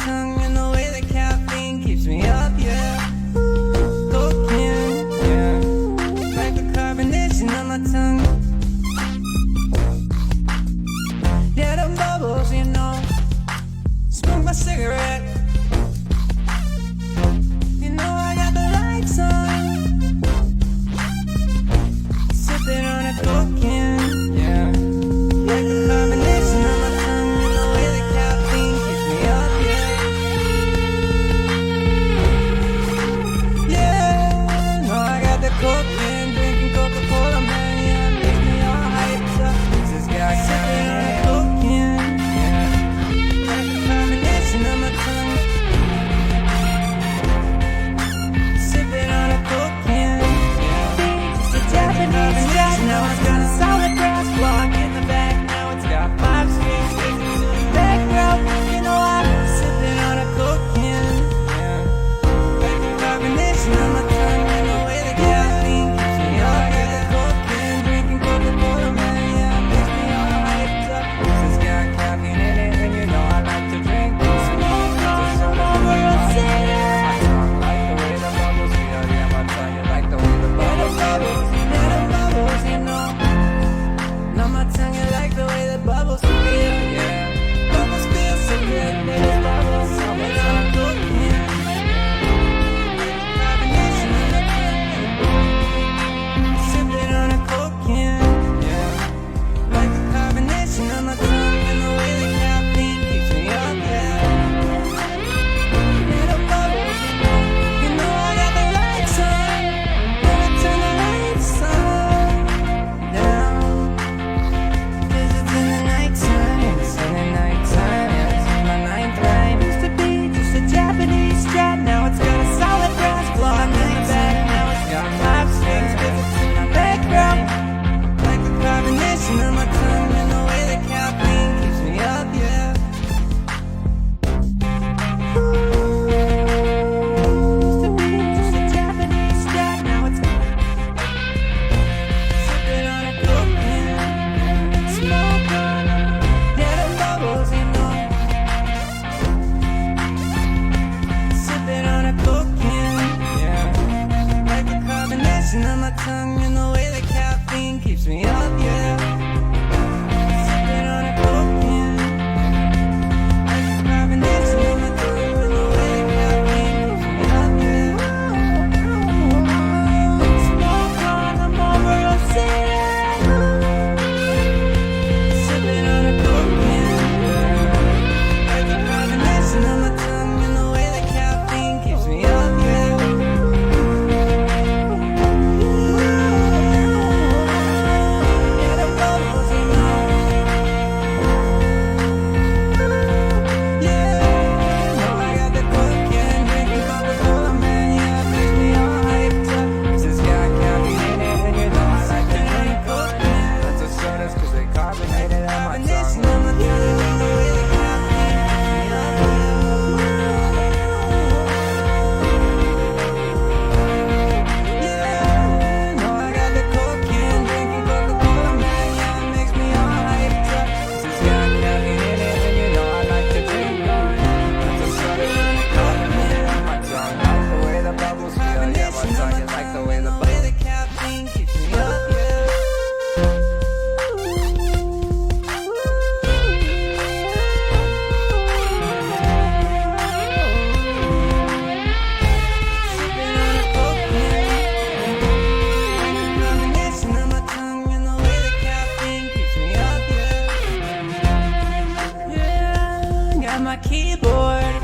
tongue and the way the caffeine keeps me up, yeah. Cocaine, yeah. Like the carbonation on my tongue. Yeah, them bubbles, you know. Smoke my cigarette. You know I got the lights on. Sipping on a cocaine, yeah. Like the carbonation on my tongue and the way the caffeine keeps me up, yeah. Yeah, no, I got the cocaine, drinking Coca-Cola, man, yeah, it makes me all hyped up. This guy sipping on a cocaine, yeah. Like the carbonation on my tongue. Sipping on a cocaine, yeah. Just a Japanese jazz, now it's got a solid brass block in the back. Now it's got 5 strings sticking to the back row. You know I'm sipping on a cocaine, yeah. Like the carbonation on my tongue and the way the caffeine keeps me up. Got the cocaine, drinking Coca-Cola, man, yeah, it makes me all hyped up. This got caffeine in it, and you know I like to drink. Smoke on over a city. Like the way the bubbles feel, yeah, my tongue, you like the way the bubbles feel. Yeah, the bubbles, you know. Now my tongue, you like the way the bubbles feel, yeah. Bubbles feel so good, little bubbles. Sipping on a cocaine, carbonation on my tongue. Sipping on a cocaine, yeah. Like the carbonation on my tongue and the way the caffeine keeps me up, yeah. Little bubbles, you know I got the lights on. Never turn the lights on down. 'Cause it's in the nighttime, it's in the nighttime, yeah, it's in my ninth rhyme. Used to be just a Japanese strat, now it's got a solid brass block in the back. Now it's got 5 strings, 'cause it's in my background. Like the carbonation on my tongue and the way the caffeine keeps me up, yeah. Used to be just a Japanese strat, now it's sipping on a cocaine, smoke on a, yeah, the bubbles, you know. Sipping on a cocaine, yeah. Like the carbonation on my tongue and the way the caffeine keeps me up, yeah. Sipping on a cocaine, like the carbonation on my tongue and the way the caffeine keeps me up, yeah. Smoke on a Marlboro City. Sipping on a cocaine, yeah. Like the carbonation on my tongue and the way the caffeine keeps me up, yeah. Yeah, the bubbles, you know. Yeah, no, I got the cocaine, drinking Coca-Cola, man, yeah, it makes me all hyped up. This got caffeine in it, and you know I like to drink cocaine. Lots of sodas 'cause they carbonated on my tongue. On my tongue, and the way the caffeine keeps me up, yeah. No, I got the cocaine, drinking Coca-Cola, man, yeah, it makes me all hyped up. This got caffeine in it, and you know I like to drink lots of sodas and they carbonated on my tongue. Like the way the bubbles feel, yeah, my tongue, you like the way the caffeine keeps me up, yeah. Sipping on a cocaine, carbonation on my tongue and the way the caffeine keeps me up, yeah. Yeah, got my keyboard